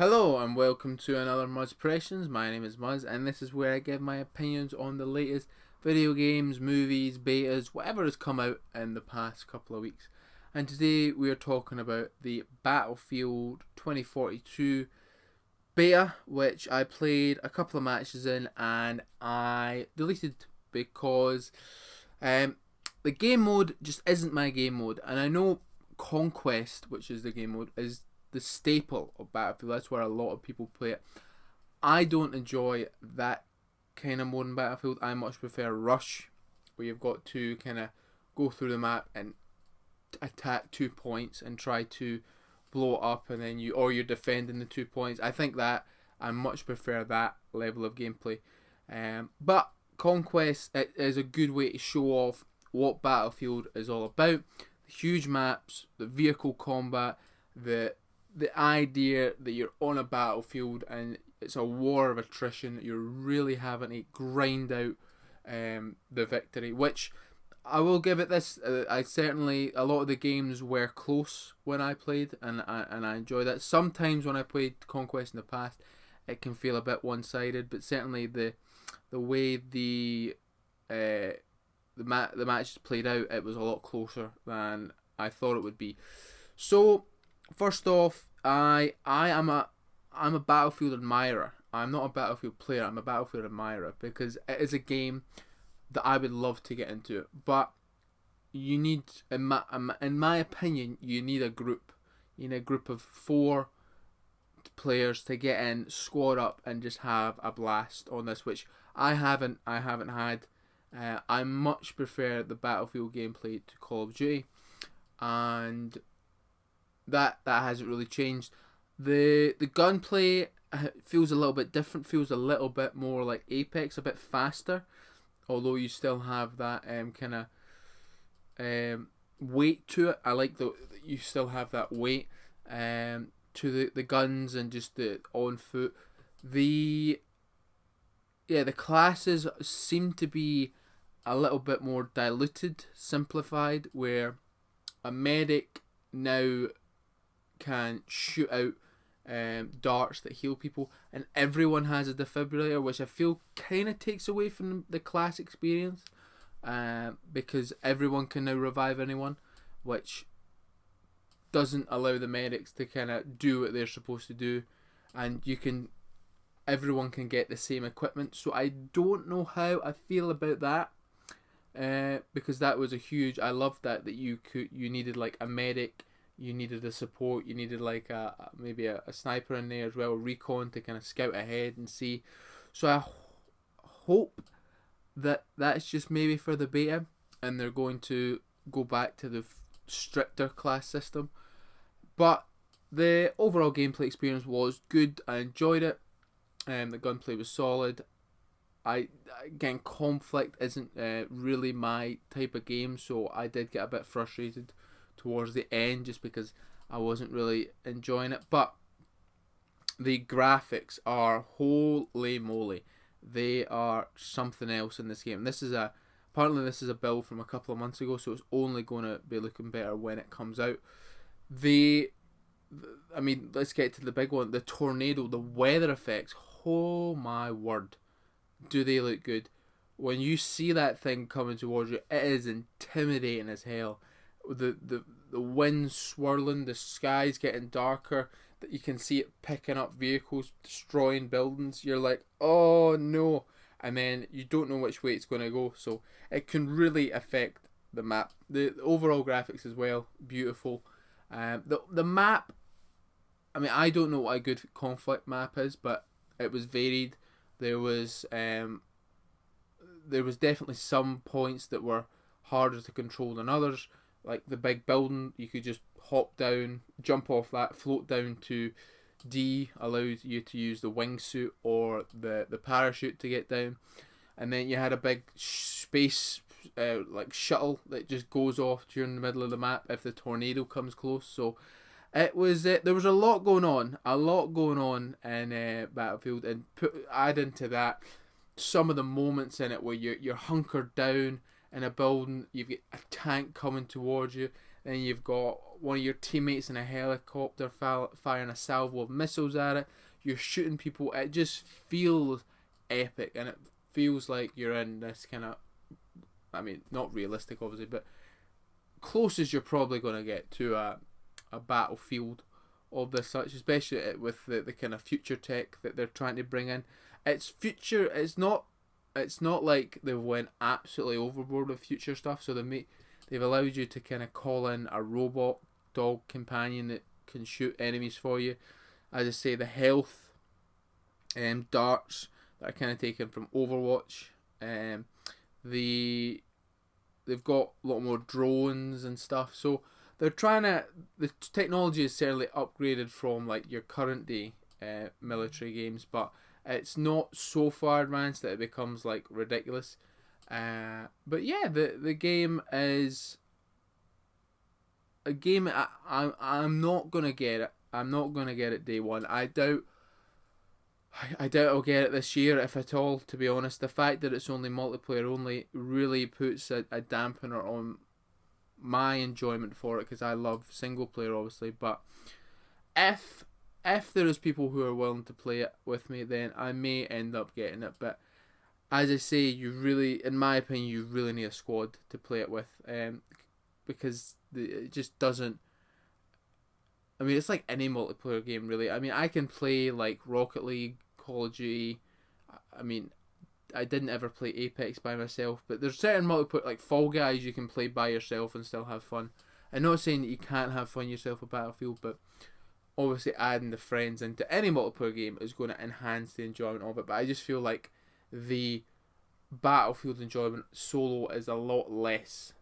Hello and welcome to another Muzzpressions. My name is Muzz and this is where I give my opinions on the latest video games, movies, betas, whatever has come out in the past couple of weeks. And today we are talking about the Battlefield 2042 beta, which I played a couple of matches in and I deleted because the game mode just isn't my game mode. And I know Conquest, which is the game mode, is the staple of Battlefield. That's where a lot of people play it. I don't enjoy that kind of mode in Battlefield. I much prefer Rush, where you've got to kind of go through the map and attack 2 points and try to blow it up, and then you're defending the 2 points. I think that I much prefer that level of gameplay. But Conquest, it is a good way to show off what Battlefield is all about. The huge maps, the vehicle combat, the idea that you're on a battlefield and it's a war of attrition. You're really having to grind out the victory, which I will give it this. I certainly, a lot of the games were close when I played, and I enjoy that. Sometimes when I played Conquest in the past, it can feel a bit one-sided, but certainly the way the match played out, it was a lot closer than I thought it would be. So first off, I'm a Battlefield admirer. I'm not a Battlefield player. I'm a Battlefield admirer because it is a game that I would love to get into. But you need, in my opinion, you need a group. You need a group of 4 players to get in, squad up, and just have a blast on this, which I haven't had. I much prefer the Battlefield gameplay to Call of Duty, and that hasn't really changed. The gunplay feels a little bit different, feels a little bit more like Apex, a bit faster, although you still have that kind of weight to it. I like that you still have that weight to the guns and just the on foot. The classes seem to be a little bit more diluted, simplified, where a medic now can shoot out darts that heal people, and everyone has a defibrillator, which I feel kind of takes away from the class experience, because everyone can now revive anyone, which doesn't allow the medics to kind of do what they're supposed to do, and everyone can get the same equipment. So I don't know how I feel about that, because that was a huge. I loved that you needed like a medic. You needed a support. You needed like maybe a sniper in there as well, recon to kind of scout ahead and see. So I hope that that's just maybe for the beta, and they're going to go back to the stricter class system. But the overall gameplay experience was good. I enjoyed it. The gunplay was solid. Again, conflict isn't really my type of game, so I did get a bit frustrated towards the end just because I wasn't really enjoying it. But the graphics are holy moly. They are something else in this game. Apparently this is a build from a couple of months ago, so it's only going to be looking better when it comes out. Let's get to the big one. The tornado, the weather effects. Oh my word, do they look good? When you see that thing coming towards you, it is intimidating as hell. The wind swirling, the sky's getting darker, that you can see it picking up vehicles, destroying buildings. You're like, oh no, and then you don't know which way it's going to go, so it can really affect the map. The overall graphics as well, beautiful. The map, I don't know what a good conflict map is, but it was varied. There was definitely some points that were harder to control than others. Like the big building, you could just hop down, jump off that, float down to D, allows you to use the wingsuit or the parachute to get down. And then you had a big space like shuttle that just goes off during the middle of the map if the tornado comes close. So it was there was a lot going on in Battlefield, and add into that some of the moments in it where you're hunkered down in a building, you've got a tank coming towards you, and you've got one of your teammates in a helicopter firing a salvo of missiles at it. You're shooting people. It just feels epic, and it feels like you're in this kind of, I mean, not realistic obviously, but closest you're probably going to get to a battlefield of this such, especially with the kind of future tech that they're trying to bring in. It's future. It's not like they went absolutely overboard with future stuff. So they've allowed you to kind of call in a robot dog companion that can shoot enemies for you. As I say, the health darts that are kind of taken from Overwatch. They've got a lot more drones and stuff. So they're trying to. The technology is certainly upgraded from like your current day military games, but it's not so far advanced that it becomes like ridiculous. But yeah, the game is a game. I'm not gonna get it. I'm not gonna get it day one. I doubt I'll get it this year, if at all, to be honest. The fact that it's only multiplayer only really puts a dampener on my enjoyment for it, because I love single player obviously. But if there is people who are willing to play it with me, then I may end up getting it. But as I say, you really, in my opinion, you really need a squad to play it with, because it just doesn't. I mean, it's like any multiplayer game, really. I mean, I can play like Rocket League, Call of Duty. I mean, I didn't ever play Apex by myself, but there's certain multiplayer, like Fall Guys, you can play by yourself and still have fun. I'm not saying that you can't have fun yourself with Battlefield, but obviously adding the friends into any multiplayer game is going to enhance the enjoyment of it. But I just feel like the Battlefield enjoyment solo is a lot less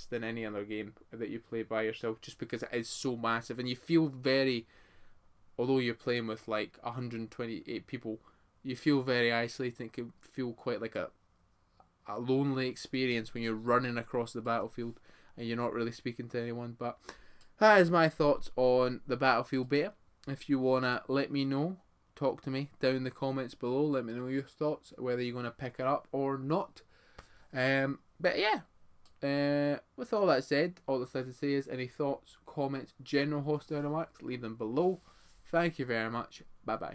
than any other game that you play by yourself, just because it is so massive, and you feel although you're playing with like 128 people, you feel very isolated. It can feel quite like a lonely experience when you're running across the battlefield and you're not really speaking to anyone. But that is my thoughts on the Battlefield beta. If you want to let me know, talk to me down in the comments below, let me know your thoughts, whether you're going to pick it up or not. But yeah, with all that said, all that's left to say is any thoughts, comments, general hosting remarks, leave them below. Thank you very much. Bye bye.